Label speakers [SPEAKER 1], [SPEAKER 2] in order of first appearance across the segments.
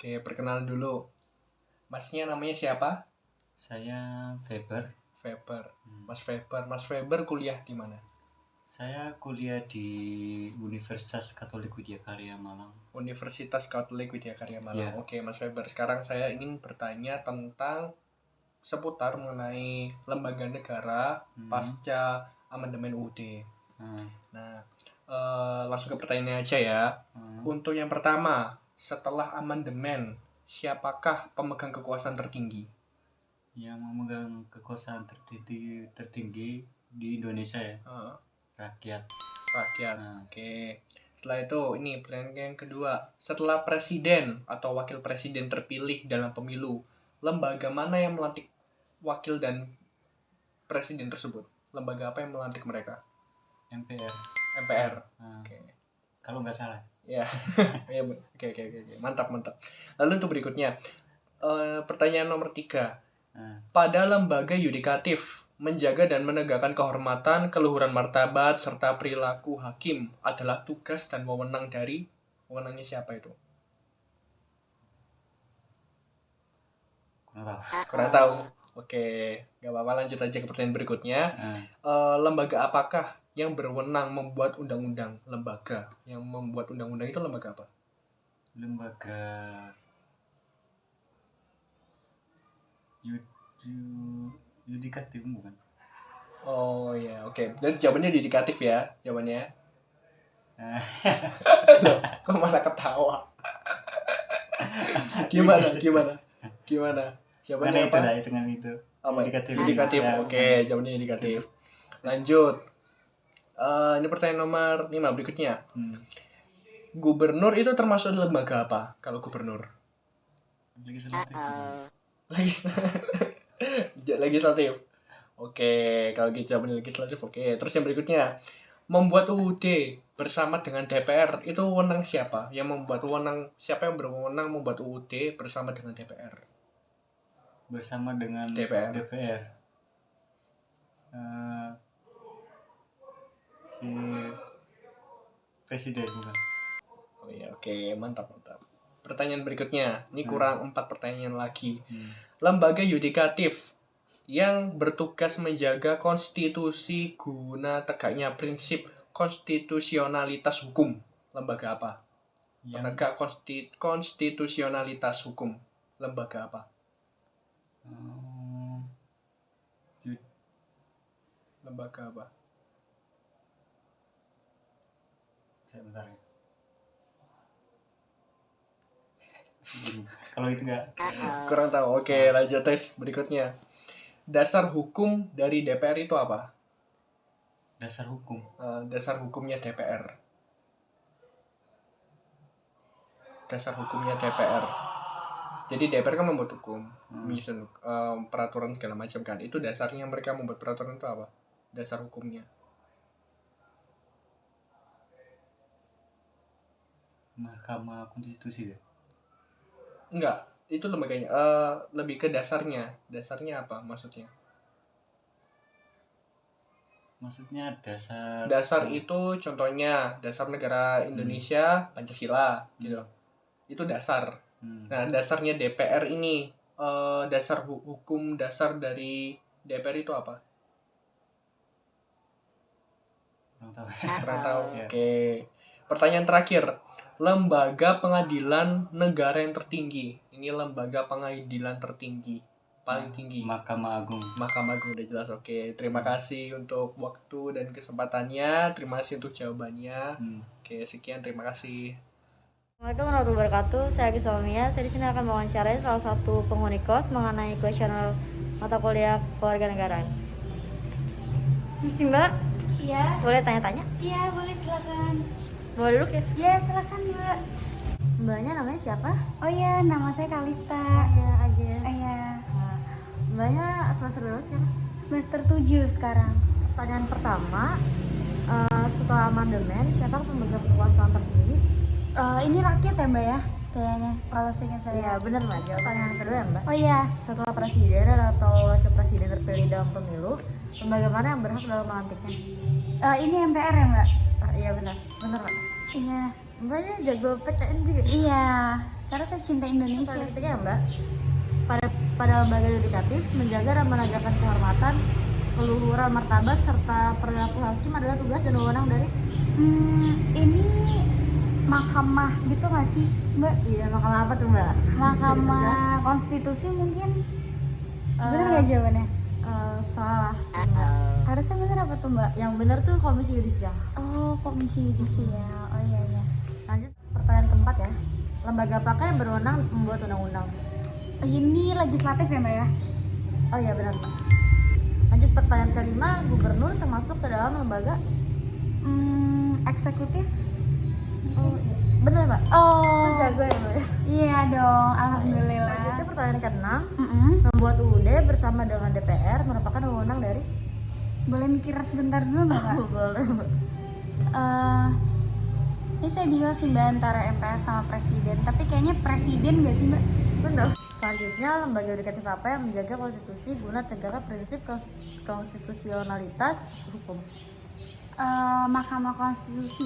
[SPEAKER 1] Oke, perkenalan dulu. Masnya namanya siapa?
[SPEAKER 2] Saya Faber.
[SPEAKER 1] Faber. Mas Faber kuliah di mana?
[SPEAKER 2] Saya kuliah di Universitas Katolik Widyakarya Malang.
[SPEAKER 1] Universitas Katolik Widyakarya Malang.
[SPEAKER 2] Iya.
[SPEAKER 1] Oke, Mas Faber. Sekarang saya ingin bertanya tentang seputar mengenai lembaga negara pasca amandemen UUD. Nah, langsung ke pertanyaannya aja ya. Untuk yang pertama, setelah amandemen, siapakah pemegang kekuasaan tertinggi?
[SPEAKER 2] Yang memegang kekuasaan tertinggi di Indonesia ya. Rakyat.
[SPEAKER 1] Oke. Setelah itu, ini pertanyaan yang kedua. Setelah presiden atau wakil presiden terpilih dalam pemilu, lembaga mana yang melantik wakil dan presiden tersebut? Lembaga apa yang melantik mereka? MPR. Oke.
[SPEAKER 2] Kalau nggak salah.
[SPEAKER 1] Ya. Oke. Mantap. Lalu untuk berikutnya, pertanyaan nomor 3. Pada lembaga yudikatif, menjaga dan menegakkan kehormatan, keluhuran martabat, serta perilaku hakim adalah tugas dan wewenang dari wewenangnya siapa itu? Kurang tahu. Oke, gak apa-apa, lanjut aja ke pertanyaan berikutnya. Lembaga apakah yang berwenang membuat undang-undang? Lembaga yang membuat undang-undang itu lembaga apa?
[SPEAKER 2] Lembaga yudikatif bukan?
[SPEAKER 1] Oh ya, oke. Jadi jawabannya yudikatif ya, jawabannya. Kok malah ketawa? Gimana? Jawabannya apa?
[SPEAKER 2] Hitungan itu.
[SPEAKER 1] Yudikatif. Oke, jawabannya yudikatif. Lanjut. Ini pertanyaan nomor 5 berikutnya. Gubernur itu termasuk lembaga apa? Kalau gubernur? Legislatif. Oke, kalau gitu jawabannya legislatif. Oke, terus yang berikutnya. Membuat UUD bersama dengan DPR itu wewenang siapa? Siapa yang berwenang membuat UUD bersama dengan DPR?
[SPEAKER 2] Bersama dengan
[SPEAKER 1] DPR.
[SPEAKER 2] Si presiden bukan?
[SPEAKER 1] Oh iya, oke, mantap. Pertanyaan berikutnya, ini kurang 4 pertanyaan lagi. Lembaga yudikatif yang bertugas menjaga konstitusi guna tegaknya prinsip konstitusionalitas hukum. Lembaga apa? Penegak konstitusionalitas hukum. Lembaga apa? Lembaga apa?
[SPEAKER 2] Sebentar ya. Kalau itu enggak
[SPEAKER 1] kurang tahu. Oke, lanjut tes berikutnya. Dasar hukum dari DPR itu apa?
[SPEAKER 2] Dasar hukum.
[SPEAKER 1] Dasar hukumnya DPR. Dasar hukumnya DPR. Jadi DPR kan membuat hukum, menyusun peraturan segala macam kan. Itu dasarnya mereka membuat peraturan itu apa? Dasar hukumnya.
[SPEAKER 2] Mahkamah Konstitusi ya?
[SPEAKER 1] Enggak, itu lembaganya. Lebih ke dasarnya. Dasarnya apa maksudnya?
[SPEAKER 2] Maksudnya dasar.
[SPEAKER 1] Dasar itu contohnya dasar negara Indonesia, Pancasila gitu. Itu dasar. Nah, dasarnya DPR ini, dasar hukum dasar dari DPR itu apa? Kurang tahu. Oke. Pertanyaan terakhir. Lembaga pengadilan negara yang tertinggi. Ini lembaga pengadilan tertinggi. Paling tinggi.
[SPEAKER 2] Mahkamah Agung
[SPEAKER 1] udah jelas. Oke. Terima kasih untuk waktu dan kesempatannya. Terima kasih untuk jawabannya. Oke, sekian. Terima kasih.
[SPEAKER 3] Assalamualaikum warahmatullahi wabarakatuh. Saya Agi Solmia. Saya di sini akan mewawancarai salah satu penghuni kos mengenai kuesioner mata kuliah kewarganegaraan. Misi Mbak?
[SPEAKER 4] Iya.
[SPEAKER 3] Boleh tanya-tanya?
[SPEAKER 4] Iya, boleh, silakan.
[SPEAKER 3] Boleh duduk ya?
[SPEAKER 4] Iya, silakan, Mbak.
[SPEAKER 3] Mbaknya namanya siapa?
[SPEAKER 4] Oh iya, nama saya Kalista.
[SPEAKER 3] Iya, Agnes.
[SPEAKER 4] Iya.
[SPEAKER 3] Nah, Mbaknya semester berapa sekarang?
[SPEAKER 4] Semester 7 sekarang.
[SPEAKER 3] Pertanyaan pertama, setelah amandemen, siapa pemegang kekuasaan tertinggi?
[SPEAKER 4] Ini rakyat ya, Mbak ya? Kayaknya, kalau seingat saya.
[SPEAKER 3] Iya, benar Mbak. Pertanyaan kedua ya, Mbak.
[SPEAKER 4] Oh iya.
[SPEAKER 3] Setelah presiden atau wakil presiden terpilih dalam pemilu, lembaga mana yang berhak dalam melantiknya?
[SPEAKER 4] Ini MPR ya, Mbak?
[SPEAKER 3] Iya benar Mbak.
[SPEAKER 4] Iya.
[SPEAKER 3] Mbaknya jago PKN juga.
[SPEAKER 4] Iya, karena saya cinta Indonesia.
[SPEAKER 3] Statistiknya ya Mbak, pada lembaga yudikatif menjaga dan menegakkan kehormatan, keluhuran martabat serta perilaku hakim adalah tugas dan wewenang dari
[SPEAKER 4] Ini mahkamah gitu nggak sih, Mbak?
[SPEAKER 3] iya mahkamah apa tuh Mbak?
[SPEAKER 4] Mahkamah Konstitusi mungkin. Bener nggak jawabannya?
[SPEAKER 3] Salah sih, Mbak.
[SPEAKER 4] Harusnya bener apa tuh, Mbak?
[SPEAKER 3] Yang benar tuh komisi yudisial.
[SPEAKER 4] Oh, Komisi Yudisial. Oh iya iya.
[SPEAKER 3] Lanjut pertanyaan keempat ya, lembaga apakah yang berwenang membuat undang-undang?
[SPEAKER 4] Ini legislatif ya, Mbak ya?
[SPEAKER 3] Oh iya benar Mbak. Lanjut pertanyaan kelima, gubernur termasuk ke dalam lembaga?
[SPEAKER 4] Eksekutif?
[SPEAKER 3] Oh iya. Benar Mbak.
[SPEAKER 4] Oh,
[SPEAKER 3] Kan jago ya Mbak ya?
[SPEAKER 4] iya dong. Alhamdulillah.
[SPEAKER 3] Lanjutnya pertanyaan keenam,
[SPEAKER 4] Mm-mm.
[SPEAKER 3] membuat UUD bersama dengan DPR merupakan wewenang dari?
[SPEAKER 4] Boleh mikir sebentar dulu nggak, Kak?
[SPEAKER 3] Boleh Mbak.
[SPEAKER 4] Ini saya bingung sih Mbak antara MPR sama Presiden. Tapi kayaknya Presiden nggak sih, Mbak?
[SPEAKER 3] Benar. Selanjutnya, lembaga yudikatif apa yang menjaga konstitusi guna tegaknya prinsip konstitusionalitas hukum?
[SPEAKER 4] Mahkamah Konstitusi.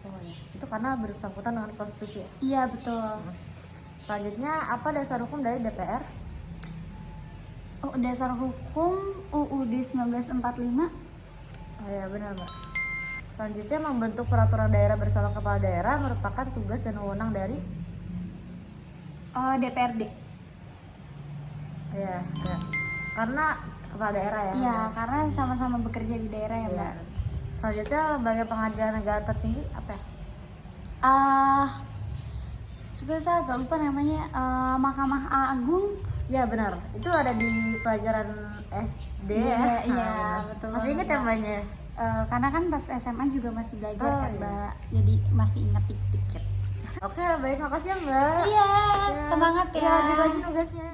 [SPEAKER 3] Oh ya, itu karena bersangkutan dengan konstitusi ya.
[SPEAKER 4] Iya, betul.
[SPEAKER 3] Selanjutnya, apa dasar hukum dari DPR?
[SPEAKER 4] Dasar hukum UUD 1945.
[SPEAKER 3] Oh ya, benar Mbak. Selanjutnya, membentuk peraturan daerah bersama kepala daerah merupakan tugas dan wewenang dari?
[SPEAKER 4] DPRD.
[SPEAKER 3] Ya, ya. Karena kepala daerah ya.
[SPEAKER 4] Iya, karena sama-sama bekerja di daerah ya,
[SPEAKER 3] Iya.
[SPEAKER 4] Mbak.
[SPEAKER 3] Selanjutnya, lembaga pengadilan negara tertinggi apa ya?
[SPEAKER 4] Sebenarnya saya agak lupa namanya. Mahkamah Agung.
[SPEAKER 3] Ya benar, itu ada di pelajaran SD ya.
[SPEAKER 4] Iya,
[SPEAKER 3] Nah,
[SPEAKER 4] betul
[SPEAKER 3] masih ingat ya
[SPEAKER 4] banget.
[SPEAKER 3] Mbaknya?
[SPEAKER 4] Karena kan pas SMA juga masih belajar
[SPEAKER 3] Oh,
[SPEAKER 4] kan,
[SPEAKER 3] iya.
[SPEAKER 4] Mbak. Jadi masih ingat dikit-dikit.
[SPEAKER 3] Oke, baik, makasih ya Mbak.
[SPEAKER 4] Iya,
[SPEAKER 3] Ya,
[SPEAKER 4] semangat ya.
[SPEAKER 3] Lanjut lagi tugasnya.